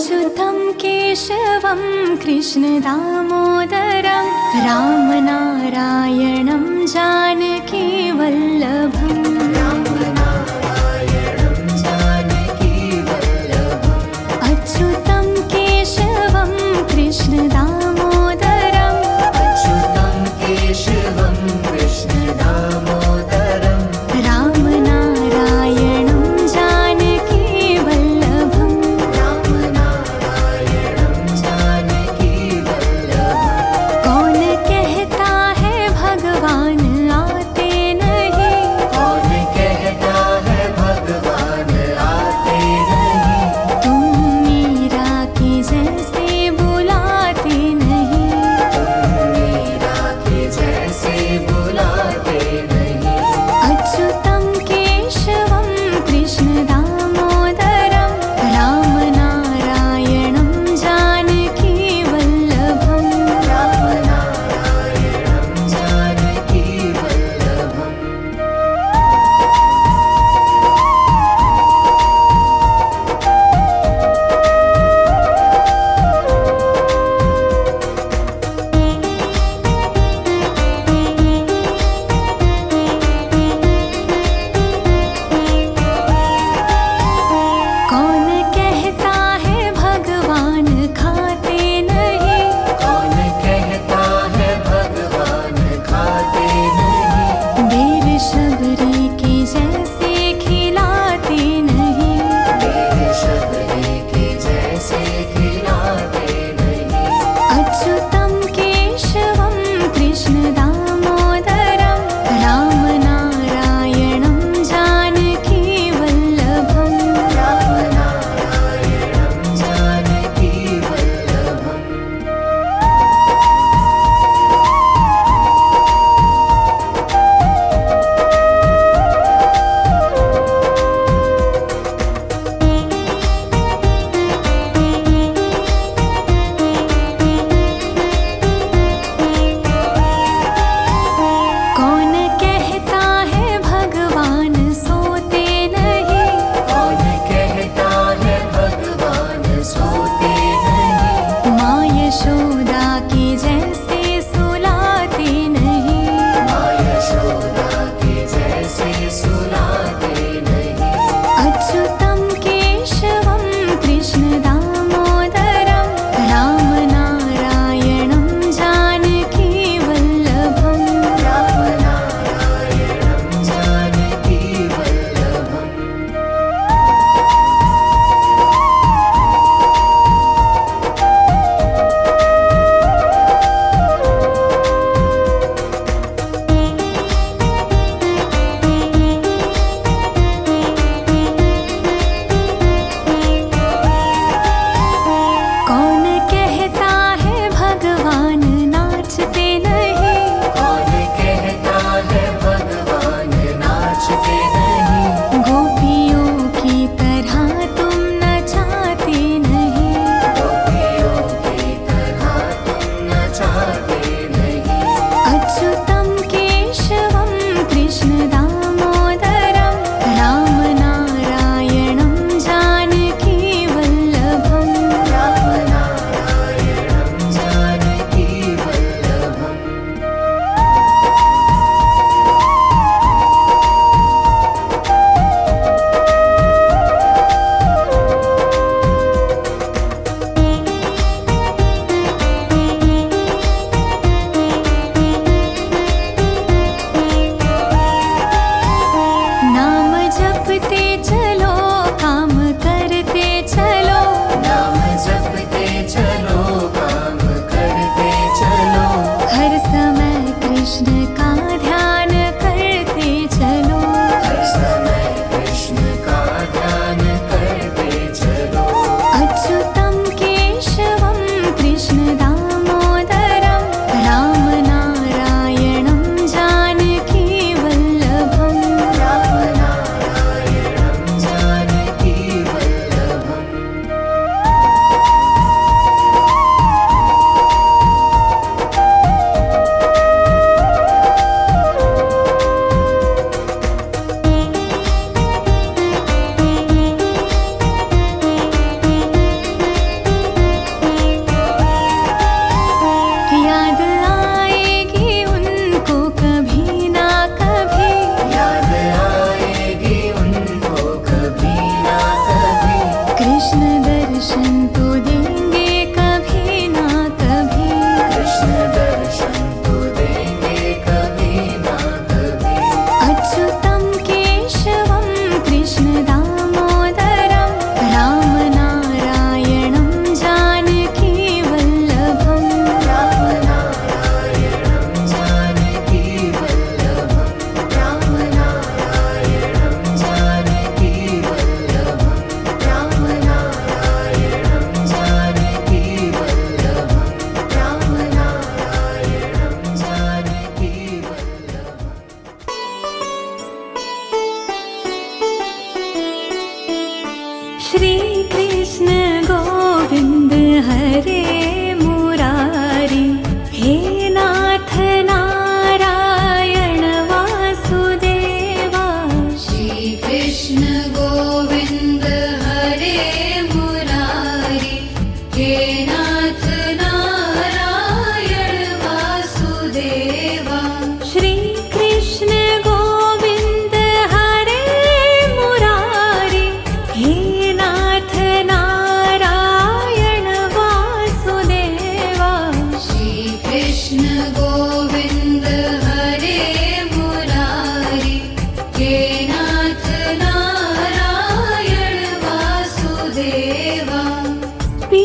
अच्युतं केशवं कृष्णदामोदरं रामनारायणं जानकीवल्लभम् अच्युतं केशवं कृष्णदामोदरं रामनारायणं जानकीवल्लभम् कौन कहता है भगवान आते नहीं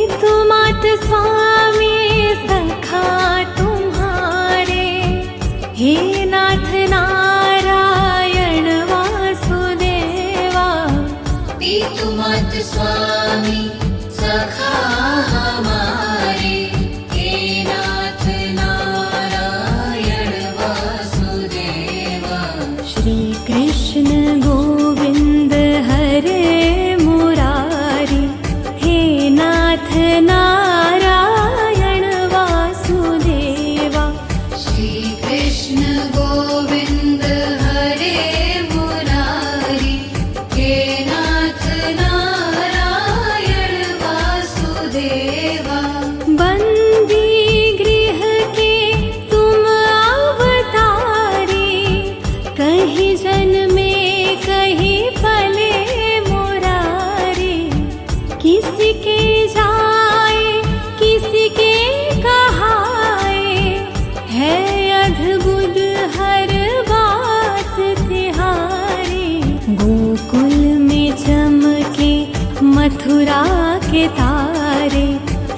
पितु मात स्वामी सखा तुम्हारे, हे नाथ नारायण वासुदेवा। पितु मात स्वामी सखा हमारे, हे नाथ नारायण वासुदेवा। श्री कृष्ण गोविंद हरे मुरारी, हे नाथ नारायण वासुदेवा। श्री कृष्ण गोविंद हरे मुरारी, हे नाथ नारायण वासुदेवा। बंदी गृह के तुम अवतारी, कहीं जन्मे कहीं पले मुरारी। किसी के जाए किसी के कहाए, है अद्भुत हर बात तिहारी। गोकुल में चमके मथुरा के तारे,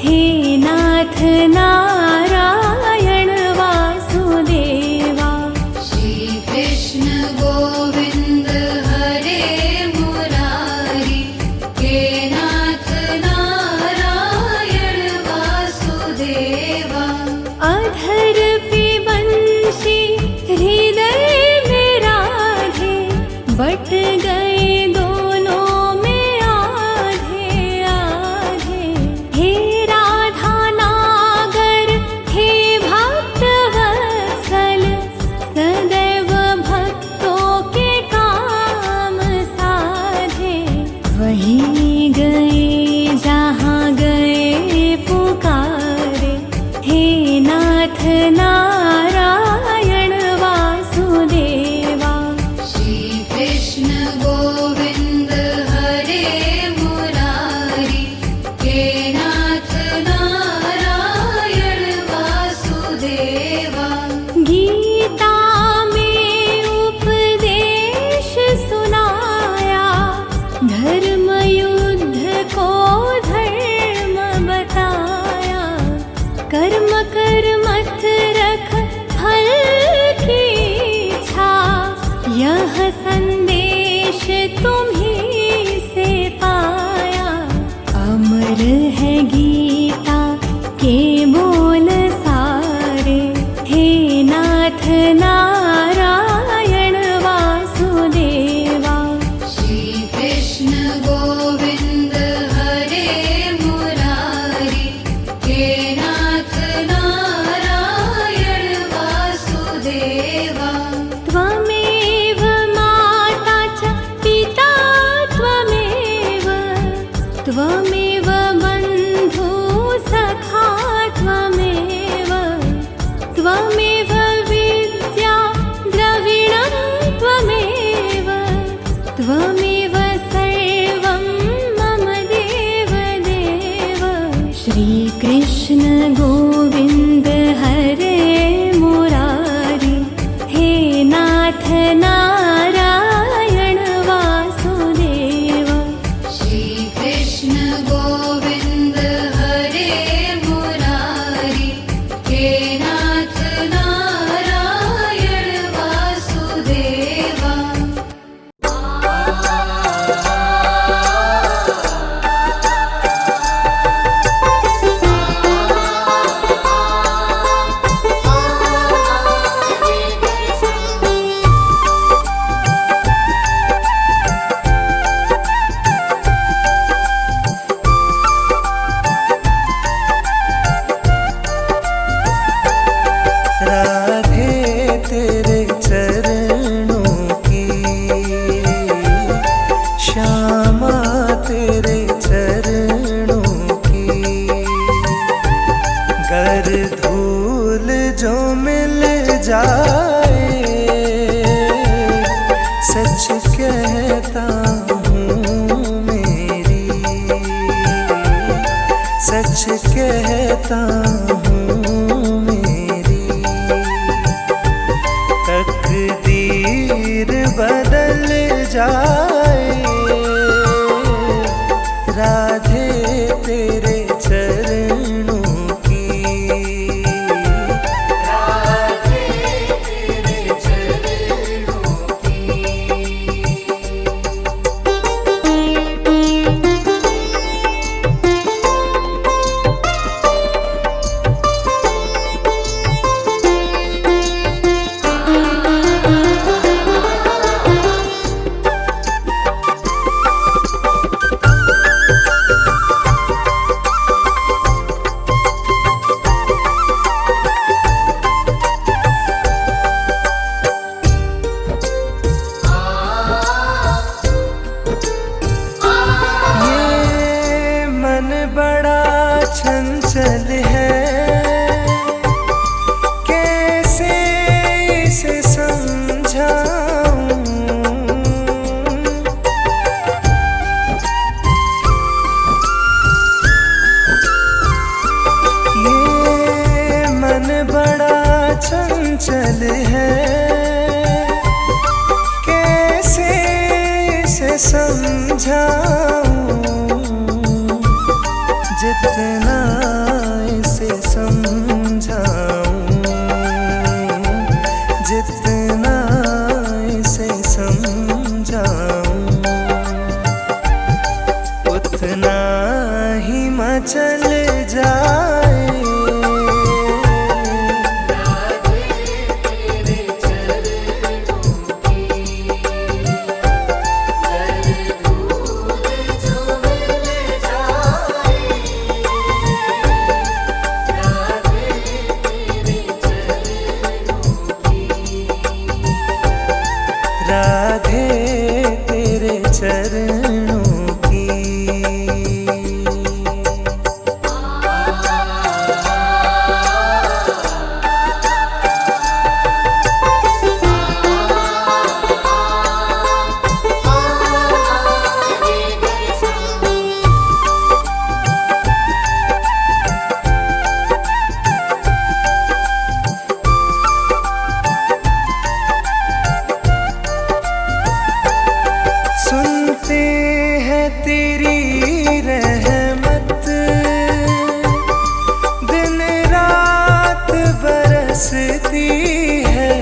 हे नाथ नारायण वासुदेवा। श्री कृष्ण गोविंद हरे मुरारी, हे नाथ नारायण वासुदेवा। अधर पे बंशी हृदय में राधे, बट गए दोनों में आधे आधे। हे राधा नागर, हे भक्त वत्सल, सदैव भक्तों के काम साधे। वहीं गए जहाँ गए पुकारे, हे नाथ नारायण वासुदेवा। श्री कृष्ण गोविंद हरे मुरारी, हे नाथ नारायण वासुदेवा। गीता में उपदेश सुनाया, धर्म युद्ध को धर्म बताया। कर्म कर मत रख फल की इच्छा, यह संदेश तुम्हीं से पाया। अमर है गीता के बोल सारे, हे नाथ नारायण वासुदेवा। श्री कृष्ण गोविंद हरे मुरारी, हे नाथ नारायण वासुदेवा। त्वमेव माता च पिता त्वमेव, त्वमेव बन्धु सखा त्वमेव, त्वमेव विद्या द्रविणं त्वमेव, त्वमेव सर्वं मम देव देव। श्री कृष्ण गोविंद हरे मुरारी, हे नाथ नारायण वासुदेवा। श्री कृष्ण गोविंद हरे मुरारी, हे नाथ नारायण वासुदेवा। कहता हूँ मेरी तकदीर बदल जाए, राधे तेरे चंचल है, कैसे इसे समझाऊं। ये मन बड़ा चंचल है, कैसे इसे समझाऊं। जितना इसे समझाऊं, जितना इसे समझाऊं, उतना ही मचल जाए। राधे तेरे चरणों की। सुनते हैं तेरी रहमत, दिन रात बरसती है।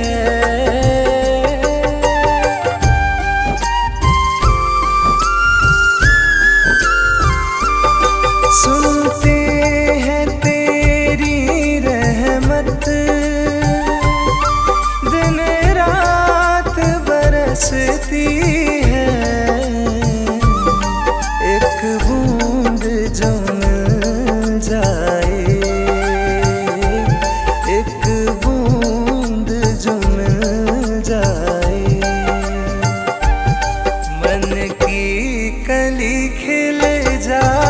सुनते हैं तेरी रहमत, दिन रात बरसती है। एक बूंद जो मिल जाए, एक बूंद जो मिल जाए, मन की कली खिल जाए।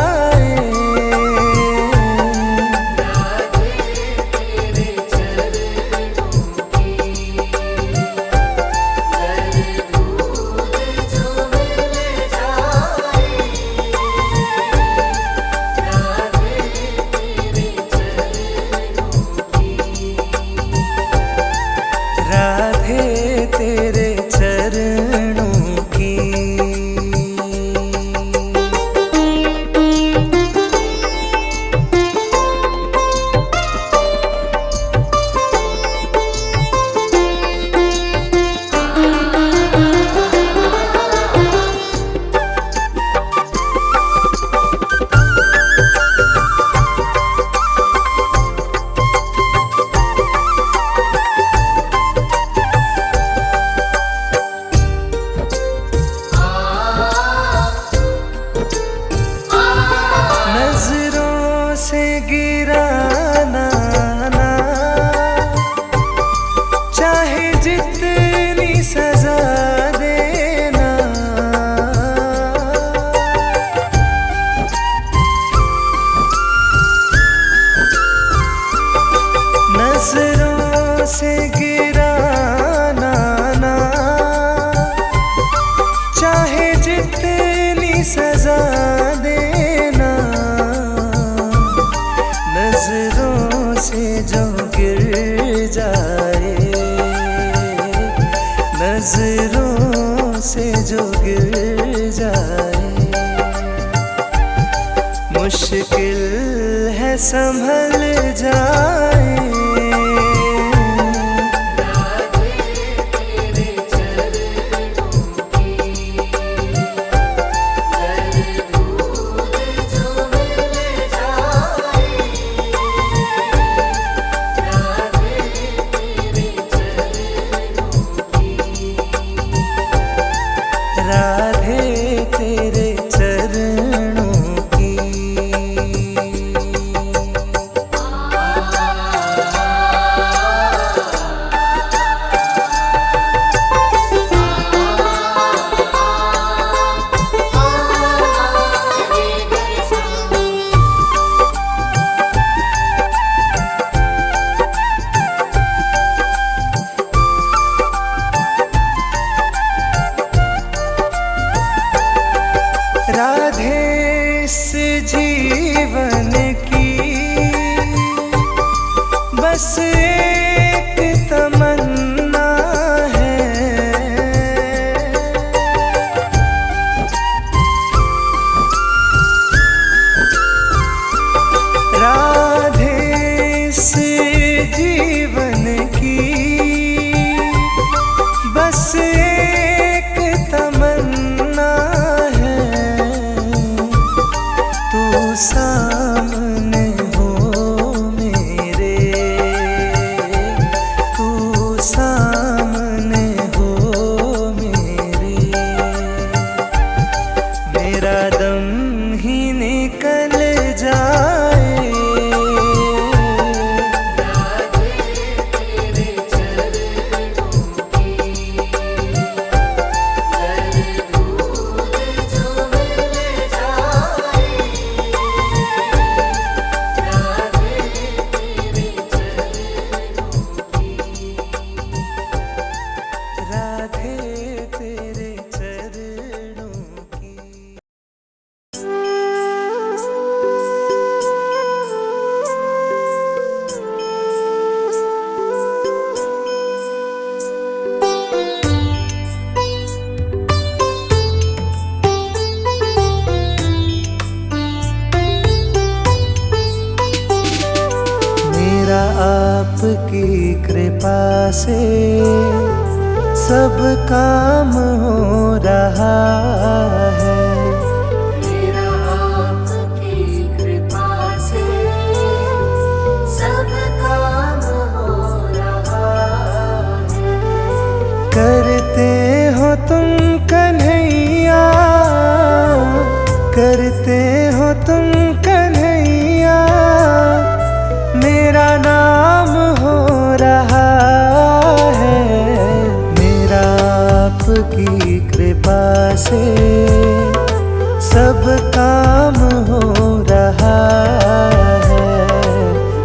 राधे तेरे चरणों की। नजरों से गिराना ना, चाहे जितनी सजा देना। नजरों से गिराना ना, चाहे जितनी सजा देना। नजरों से जो गिर जाए, नजरों से जो गिर जाए, मुश्किल है संभल जाए। राधे तेरे चरणों की। बस एक तमन्ना है, राधे इस जीवन की बस एक तमन्ना है, तू सामने हो मेरे, तू सामने हो मेरे, मेरा दम ही निकल जाए, राधे तेरे चरणों की। मेरा आपकी कृपा से सब काम हो रहा है, मेरा आपकी कृपा से सब काम हो रहा है। करते हो तुम कन्हैया, करते हो तुम कन्हैया, मेरा नाम हो रहा है, मेरा आपकी कृपा से सब काम हो रहा है,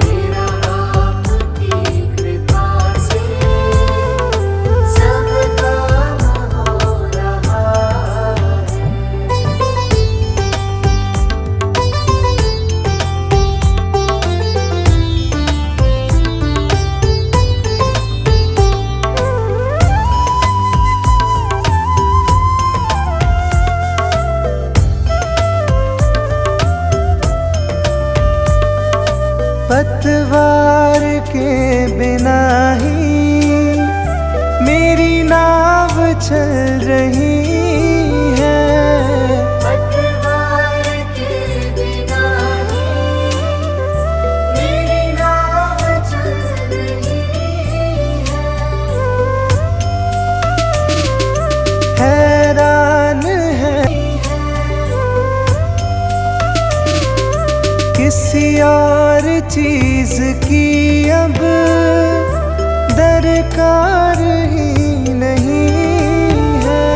मेरा आपकी कृपा से सब काम हो रहा है। पतवार के बिना ही मेरी नाव चल रही है, पतवार के बिना ही मेरी नाव चल रही है। हैरान है किसी और चीज की अब दरकार ही नहीं है,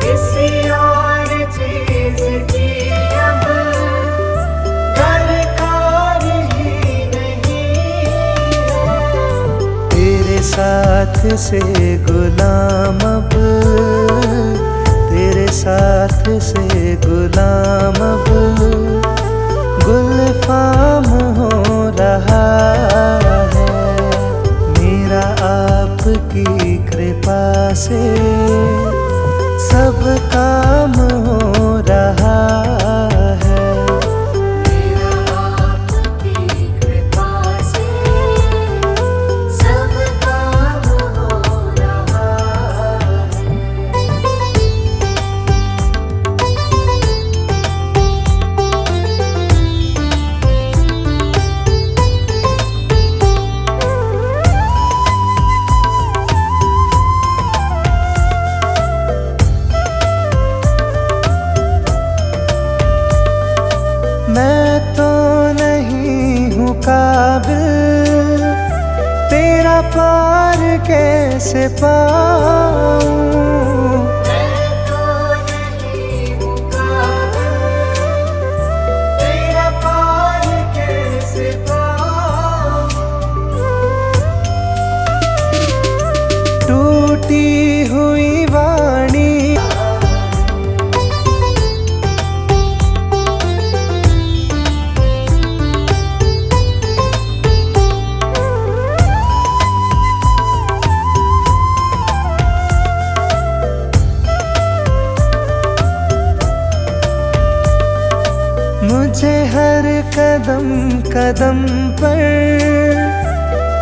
किसी और चीज की अब दरकार ही नहीं है। तेरे साथ से गुलाम अब, तेरे साथ से गुलाम अब गुलफाम हो रहा है, मेरा आपकी कृपा से सब काम हो रहा है, मेरा आपकी कृपा से सब काम हो रहा है। मैं तो नहीं हूँ काबिल, तेरा पार कैसे पाऊँ, मैं तो नहीं हूँ काबिल, तेरा पार कैसे पाऊँ। टूटी हुई वाणी कदम कदम पर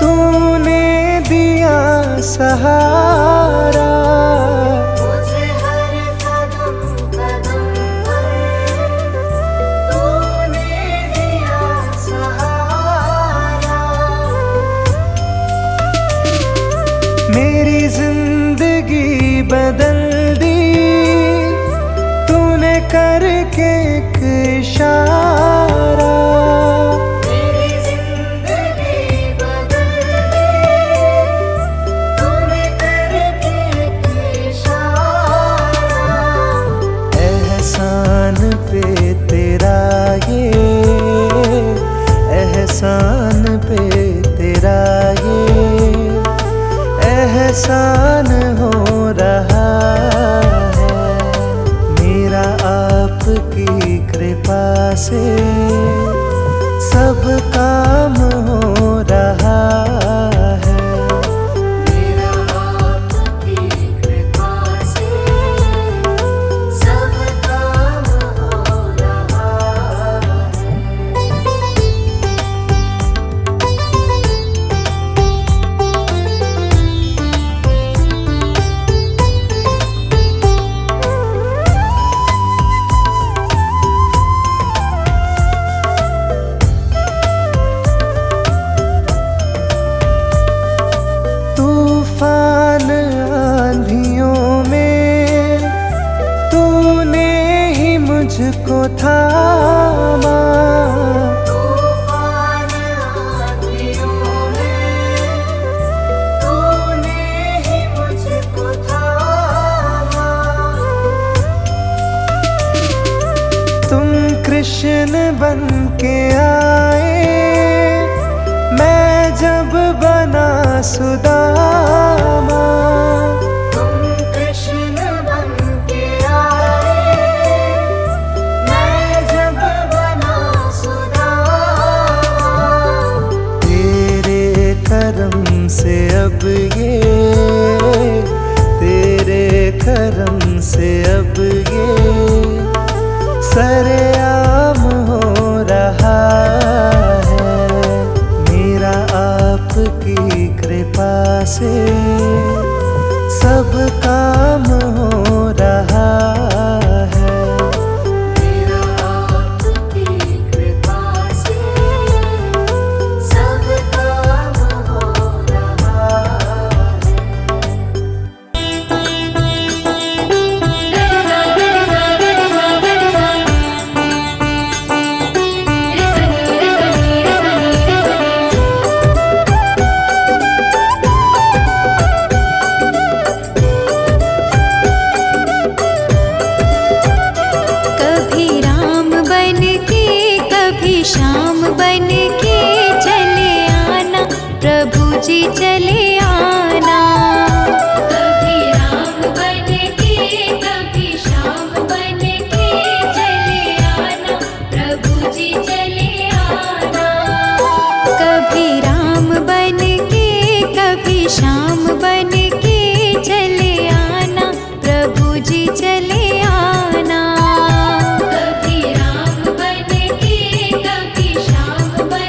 तूने दिया सहारा। मुझे हर कदम कदम पर तूने दिया सहारा। मेरी जिंदगी बदल दी तूने करके एक इशारा। मेरी जिंदगी बदल दी तूने करके एक इशारा। एहसान पे तेरा ये, एहसान पे तेरा ये एहसान हो रहा है मेरा आपकी कृपा से सब काम हो रहा है। मेरा आपकी कृपा से सब काम हो रहा है। तूफान आंधियों में तूने ही मुझको थामा। तूफान आंधियों में तूने ही मुझको थामा। तुम कृष्ण बन के आए मैं जब बना सुदामा। तुम कृष्ण बन के आए मैं जब बना सुदामा। तेरे करम से अब ये, तेरे करम से अब ये सरेआम हो रहा है मेरा आपकी कृपा से सब काम हो रहा है। मेरा आपकी कृपा से सब काम हो रहा है। कभी राम बन के कभी श्याम बन के चले आना प्रभु जी चले आना। कभी राम बन के कभी श्याम बन के चले आना प्रभु जी चले आना। कभी राम बन के कभी श्याम बन के चले आना प्रभु जी चले आना। कभी राम बन के कभी श्याम बन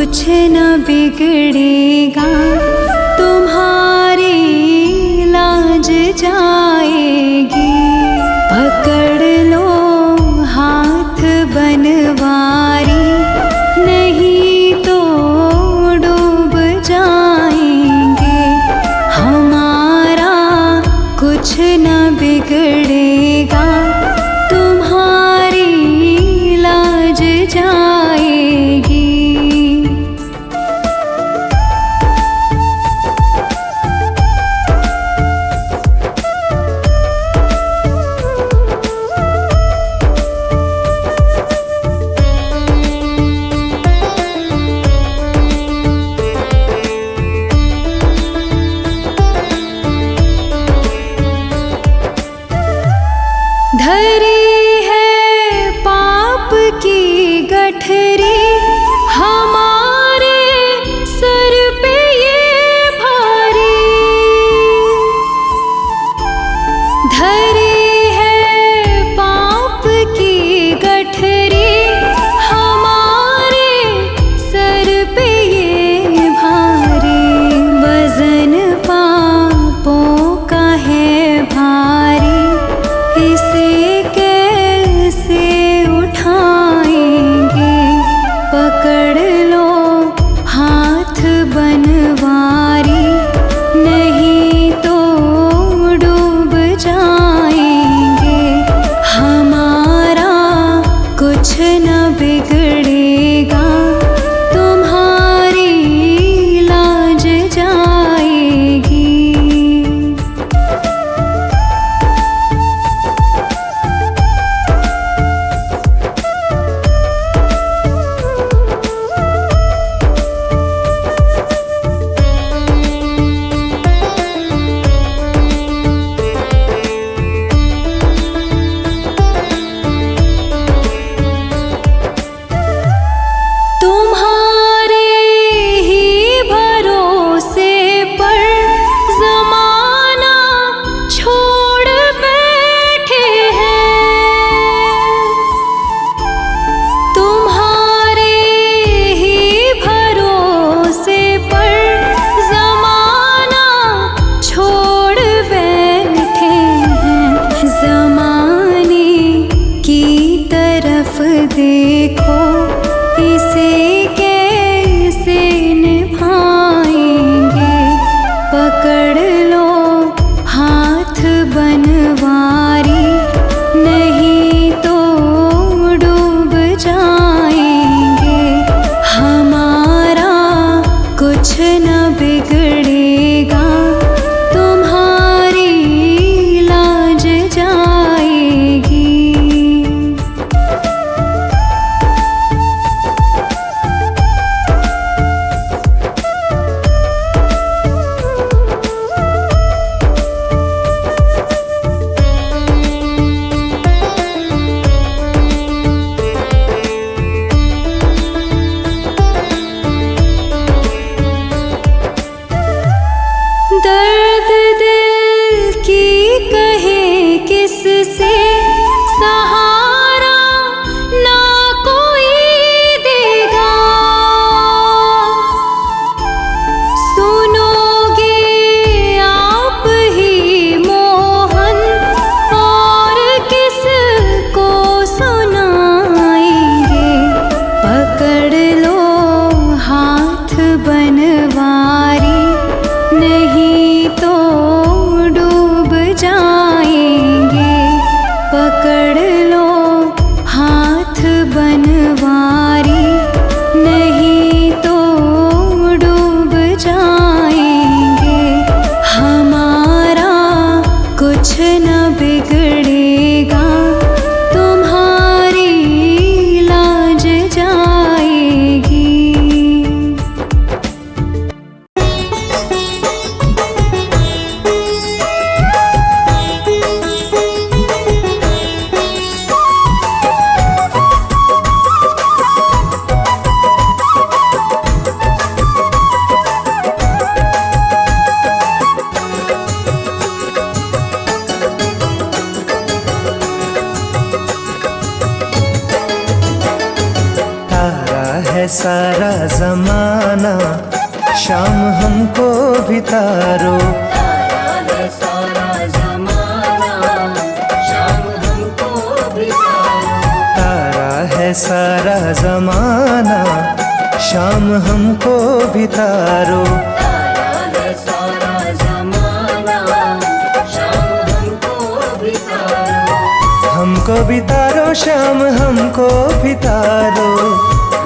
कुछ न बिगड़ेगा, तुम्हारी लाज जाएगी। पकड़ लो हाथ बनवारी, नहीं तो डूब जाएंगे। हमारा कुछ न बिगड़ेगा, तुम्हारी लाज जाएगी। धरी है पाप की गठरी, हमारे सर पे ये भारी। धरी है पाप की गठरी, हमारे सर पे ये भारी। वजन पापों का है भारी, इसे कैसे उठाएंगे। पकड़ लो हाथ बनवारी, नहीं तो डूब जाएंगे। हमारा कुछ न बिगड़ेगा, तुम्हारी लाज जाएगी। है सारा जमाना, शाम हमको भी तारो। तारा है सारा जमाना, शाम हमको भी तारो। तारा है सारा जमाना, शाम हमको भी तारो। तारा है सारा जमाना, शाम हमको भी तारो। हमको भी तारो, शाम हमको भी तारो।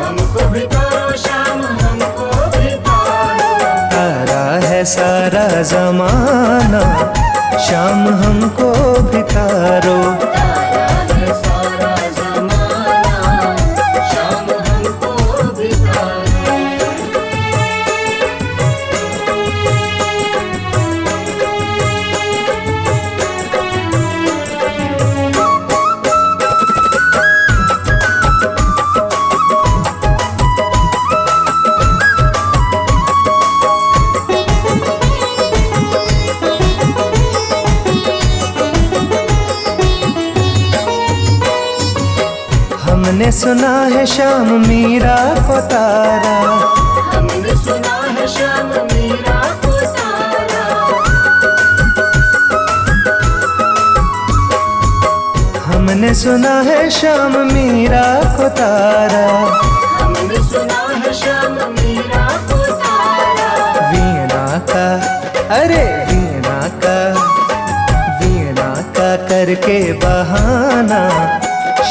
हमको भी तारो, शाम हमको भी तारो। तारा है सारा जमाना, शाम हमको भी तारो। तारा है सारा जमाना, शाम हमको भी तारो। हमने सुना है शाम मीरा को तारा। हमने सुना है शाम मीरा को तारा। हमने सुना है शाम मीरा को तारा। हमने सुना है शाम मीरा को तारा। वीणा का, अरे वीणा का, वीणा का करके बहाना,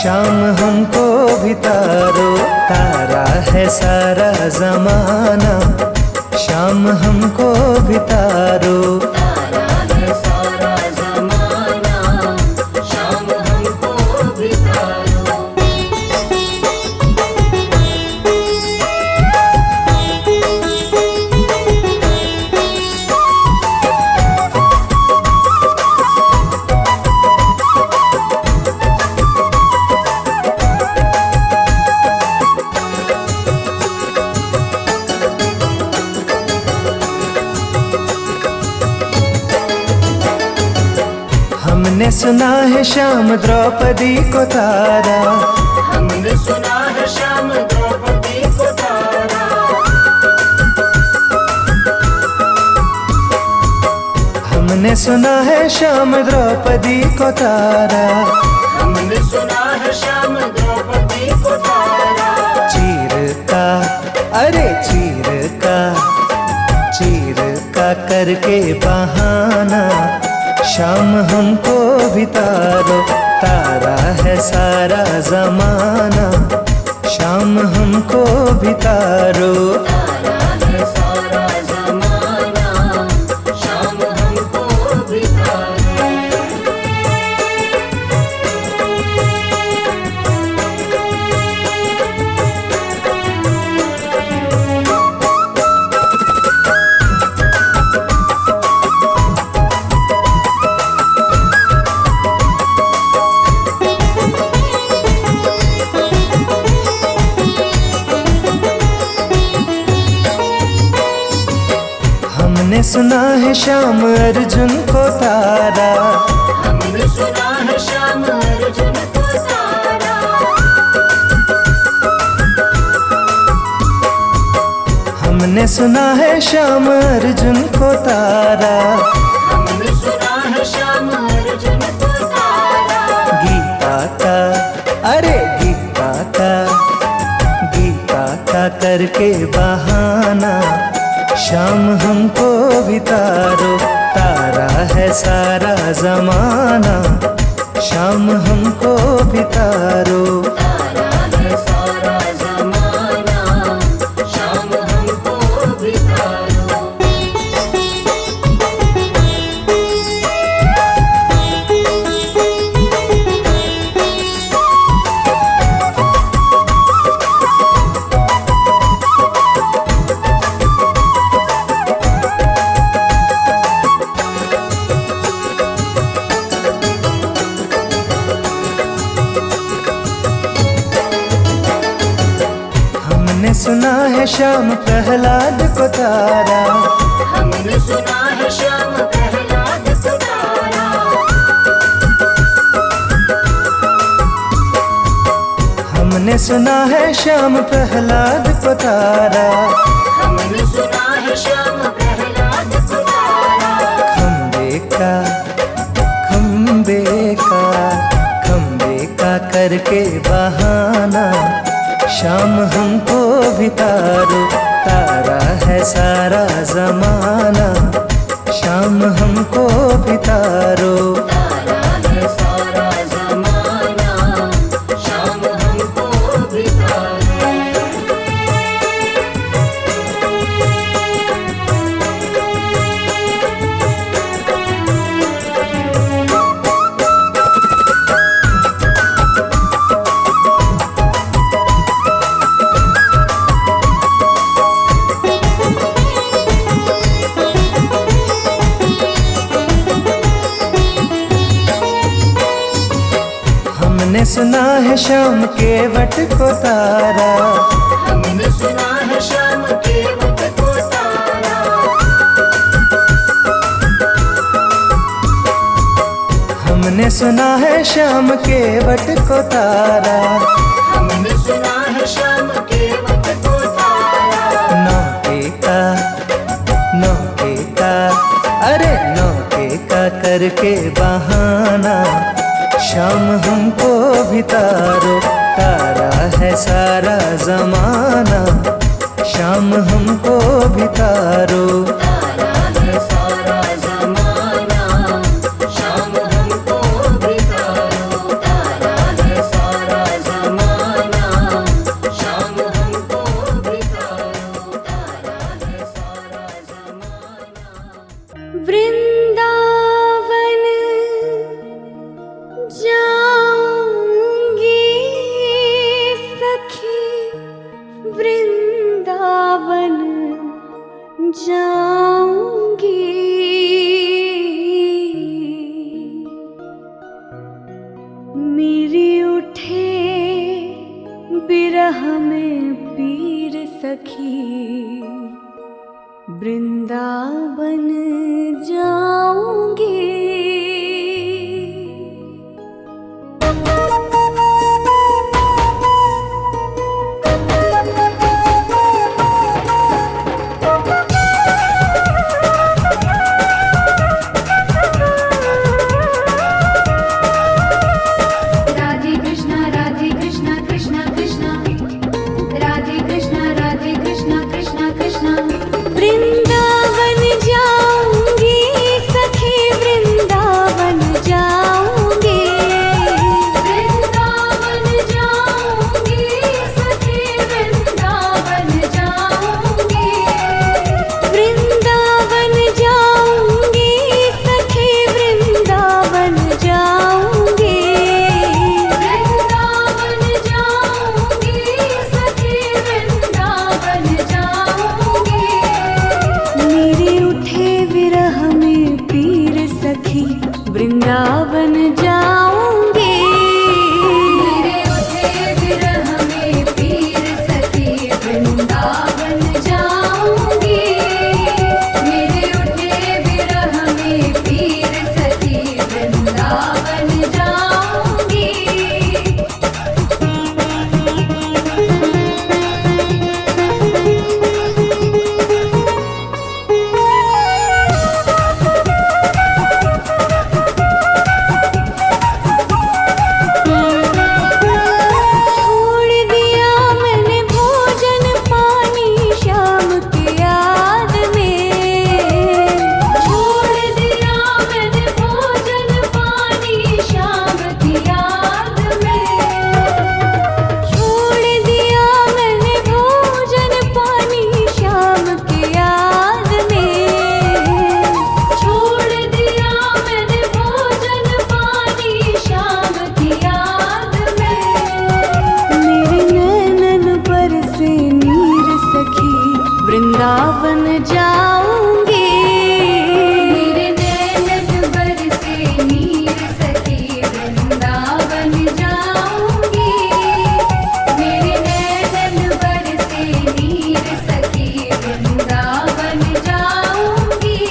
शाम हमको भी तारो। तारा है सारा जमाना, शाम हमको भी तारो। तारा है सारा जमाना, शाम हमको भी तारो। हमने सुना है शाम द्रौपदी को तारा। हमने सुना है शाम द्रौपदी को तारा। हमने सुना है शाम द्रौपदी को तारा। हमने सुना है शाम द्रौपदी को तारा। चीर का, अरे चीर का, चीर का करके बहाना, शाम हमको भी तारो। तारा है सारा जमाना, शाम हमको भी तारो। तारा है सारा जमाना, शाम हमको भी तारो। हमने सुना है शाम अर्जुन को तारा। हमने सुना है शाम अर्जुन को तारा। हमने सुना है शाम अर्जुन को तारा। हमने सुना है शाम अर्जुन को तारा। गीता का, अरे गीता का, गीता का करके बहाना, शाम हमको भी तारो। तारा है सारा जमाना, शाम हमको भी तारो। तारा है सारा जमाना, शाम हमको भी तारो। हमने सुना है शाम प्रहलाद को तारा। हमने सुना है शाम प्रहलाद को तारा। हमने हमने सुना है श्याम प्रहलाद को तारा, हमने सुना है श्याम प्रहलाद को तारा। खम्बे का करके बहाना, शाम हमको भी तारो, तारा है सारा जमाना, शाम हमको भी तारो। तारा है सारा जमाना, शाम हमको भी तारो। हमने सुना है श्याम के वट को तारा, हमने सुना है श्याम के वट को तारा। हमने सुना है श्याम के वट को तारा। हमने सुना है श्याम के वट को तारा। नौके का अरे नौके का करके बहाना, शाम हमको भी तारो, तारा है सारा जमाना, शाम हमको भी तारो। तारा है सारा जमाना, शाम हमको भी तारो। तारा है सारा जमाना, शाम हमको भी तारो। तारा है सारा जमाना। वृंदावन जाऊंगी सखी, वृंदावन जाऊंगी। मेरी उठे बिरह में पीर सखी, वृंदावन जाऊंगी। राधे कृष्णा कृष्णा कृष्णा, राधे कृष्णा कृष्णा कृष्णा। वृंदावन जाऊंगी सखी, वृंदावन जाऊंगी। वृंदावन जाऊंगी सखी, वृंदावन जाऊंगी। वृंदावन जाऊंगी सखी, वृंदावन जाऊंगी। वृंदावन जाऊंगी सखी, वृंदावन जाऊंगी। मेरे उठे विरह में पीर सखी, वृंदावन जाऊंगी। मेरे उठे विरह में पीर सखी, वृंदावन जाऊंगी। मेरे उठे विरह में पीर सखी, वृंदावन जाऊंगी। छोड़ दिया मैंने भोजन पानी शाम की याद में। छोड़ दिया मैंने भोजन पानी शाम की याद में। छोड़ दिया मैंने भोजन पानी शाम की याद में। छोड़ दिया मैंने भोजन पानी शाम की याद में। मेरे नैनन पर से नीर सखी, वृंदावन जाऊंगी। मेरे नैनन पर से नीर सखी, वृंदावन जाऊंगी। मेरे नैनन पर से नीर सखी, वृंदावन जाऊंगी।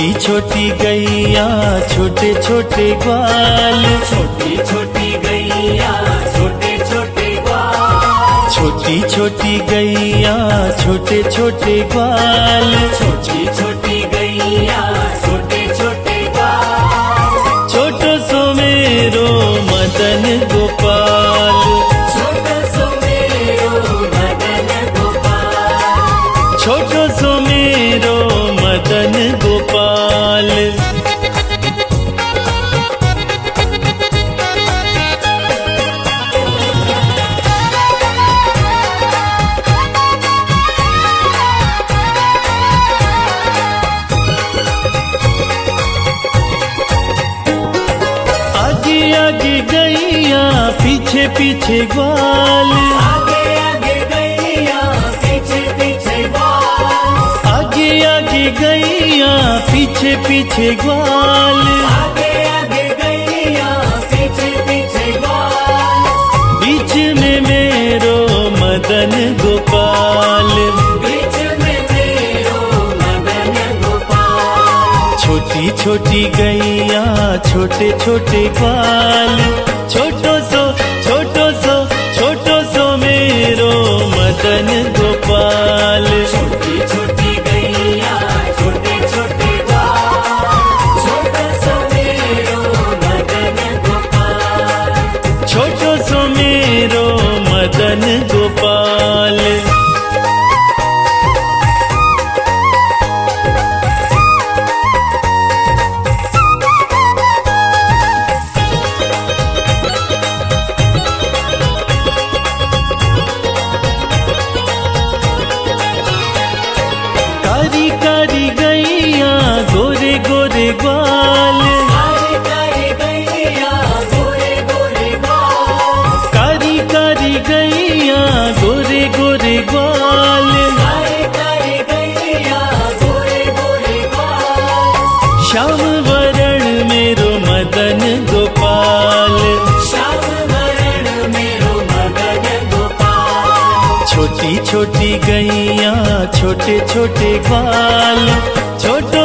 छोटी छोटी गैया छोटे छोटे ग्वाल, छोटी छोटी गैया छोटे छोटे ग्वाल, छोटी छोटी गैया छोटे छोटे ग्वाल, छोटी छोटी गैया छोटे छोटे ग्वाल, छोटो सो मेरो मदन गोपाल, छोटो सो मेरो मदन गोपाल, छोटो सो मेरो मदन गोपाल। आगे आगे गैया पीछे पीछे ग्वाल, आगे आगे गैया पीछे पीछे ग्वाल, आगे आगे गैया पीछे पीछे ग्वाल, आगे आगे गैया पीछे पीछे ग्वाल, बीच में मेरो मदन गोपाल, बीच में मेरो मदन गोपाल, छोटी छोटी गैया छोटे छोटे ग्वाल, छोटो सो मेरो मदन गोपाल, छोटी छोटी गैया छोटे छोटे ग्वाल, छोटो सो मेरो मदन गोपाल, छोटो सो मेरो मदन गोपाल। कारी कारी गैया गोरे गोरे ग्वाल, कारी कारी गैया गोरे गोरे ग्वाल, कारी कारी गैया गोरे गोरे ग्वाल, कारी कारी गैया गोरे गोरे ग्वाल, श्याम वरण मेरो मदन गोपाल, श्याम वरण मेरो मदन गोपाल, छोटी छोटी गैया छोटे छोटे ग्वाल, छोटो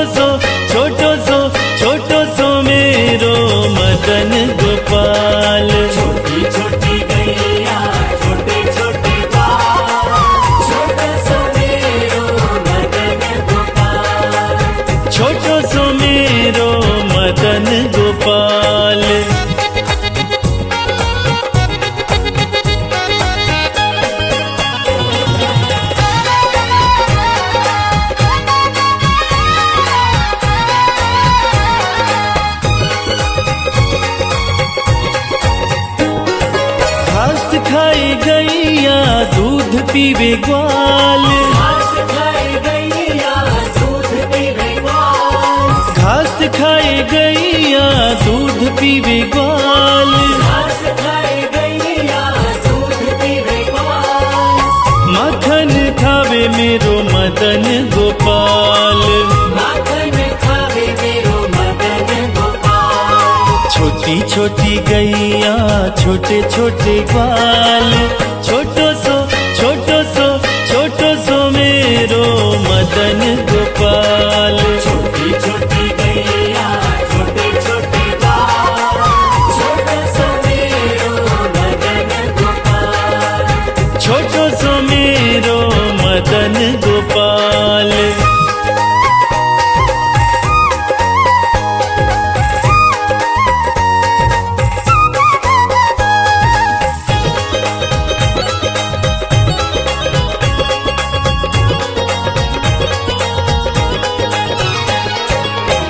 सो मेरो मदन गोपाल, छोटी छोटी गैया छोटे छोटे ग्वाल, छोटो सो मेरो मदन गोपाल, छोटो सो मेरो मदन गोपाल। घास खाए गैया दूध पीवे ग्वाल, घास खाए गैया दूध पीवे ग्वाल, घास खाए गैया दूध पीवे ग्वाल, घास खाए गैया दूध पीवे ग्वाल, माखन खावे मेरो मदन गोपाल, माखन खावे मेरो मदन गोपाल, छोटी छोटी गैया छोटे छोटे ग्वाल, छोटो सो मेरो मदन गोपाल, छोटी छोटी गैया छोटे छोटे ग्वाल, छोटो सो मेरो मदन गोपाल, छोटो सो मेरो मदन गोपाल।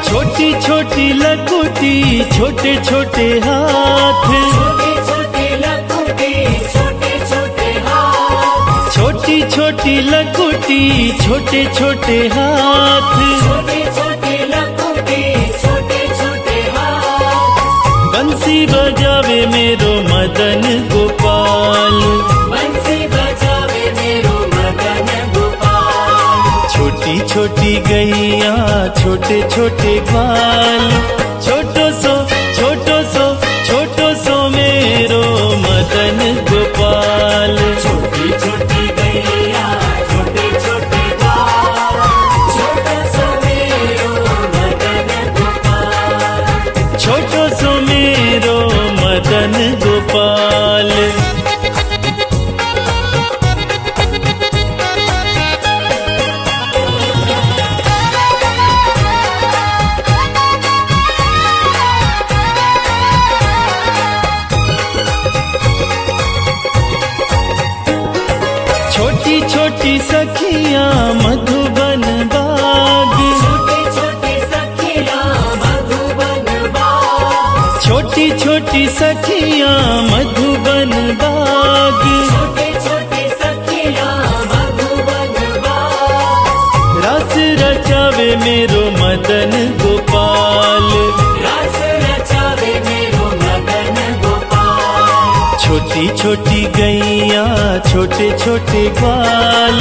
छोटी छोटी लकुटी छोटे छोटे हाथ, छोटी छोटी लकुटी छोटे छोटे हाथ, छोटी छोटी लकुटी छोटे छोटे हाथ, छोटी छोटी लकुटी छोटे छोटे हाथ, बंसी बजावे मेरो मदन गोपाल, बंसी बजावे मेरो मदन गोपाल, छोटी छोटी गैया छोटे छोटे ग्वाल, छोटो सो मेरो मदन गोपाल, छोटी छोटी गैया छोटे छोटे ग्वाल, छोटो सो मेरो मदन छोटी सखियां मधुबन बाग, छोटी छोटी सखियां मधुबन बाग, छोटी छोटी सखियां मधुबन बाग, छोटी छोटी सखियां मधुबन बाग। रास रचावे मेरो मदन गोपाल, रास रचावे मेरो मदन गोपाल। छोटी छोटी गैया छोटे छोटे ग्वाल,